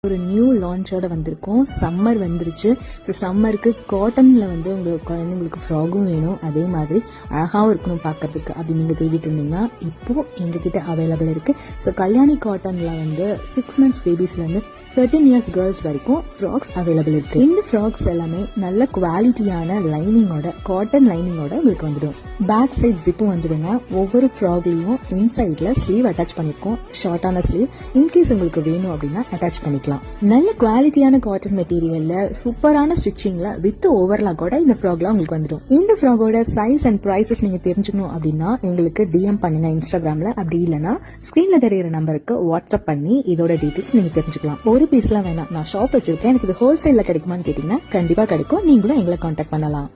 ஒரு நியூ லான்ச்சோட வந்திருக்கோம். சம்மர் வந்துருச்சு. ஸோ சம்மருக்கு காட்டன்ல வந்து உங்களுக்கு குழந்தைங்களுக்கு ஃப்ராகும் வேணும், அதே மாதிரி அழகாகவும் இருக்கணும் பார்க்கறதுக்கு அப்படி நீங்கள் தேடிட்டு இருந்தீங்கன்னா இப்போ எங்ககிட்ட அவைலபிள் இருக்கு. ஸோ கல்யாணி காட்டன்ல வந்து 6 months பேபிஸ்லேருந்து 13 years கேர்ள்ஸ் வரைக்கும் ஃப்ராக்ஸ் அவைலபிள் இருக்கு. இந்த ஃப்ராக்ஸ் எல்லாமே நல்ல குவாலிட்டியான லைனிங்கோட, காட்டன் லைனிங்கோட உங்களுக்கு வந்துடும். பேக் சைட் ஜிப்பும் வந்துடுங்க. ஒவ்வொரு ஃப்ராக்லயும் இன்சைட்ல ஸ்லீவ் அட்டாச் பண்ணிருக்கோம், ஷார்ட்டான ஸ்லீவ். இன்கேஸ் உங்களுக்கு வேணும் அப்படின்னா அட்டாச் பண்ணிக்கலாம். நல்ல குவாலிட்டியான காட்டன் மெட்டீரியல்ல சூப்பரான ஸ்டிச்சிங்ல வித் ஓவர்லாக்கோட இந்த ஃப்ராக்லாம் உங்களுக்கு வந்துடும். இந்த ஃப்ராகோட சைஸ் அண்ட் பிரைசஸ் நீங்க தெரிஞ்சுக்கணும் அப்படின்னா எங்களுக்கு டிஎம் பண்ணுங்க இன்ஸ்டாகிராம்ல. அப்படி இல்லைன்னா ஸ்கிரீன்ல தெரியுற நம்பருக்கு வாட்ஸ்அப் பண்ணி இதோட டீடைல்ஸ் நீங்க தெரிஞ்சுக்கலாம். ஒரு பீஸ்லாம் வேணாம், நான் ஷாப் வச்சிருக்கேன், எனக்கு இது ஹோல்சேல்ல கிடைக்குமான்னு கேட்டீங்கன்னா கண்டிப்பா கிடைக்கும். நீங்களும் எங்களை கான்டாக்ட் பண்ணலாம்.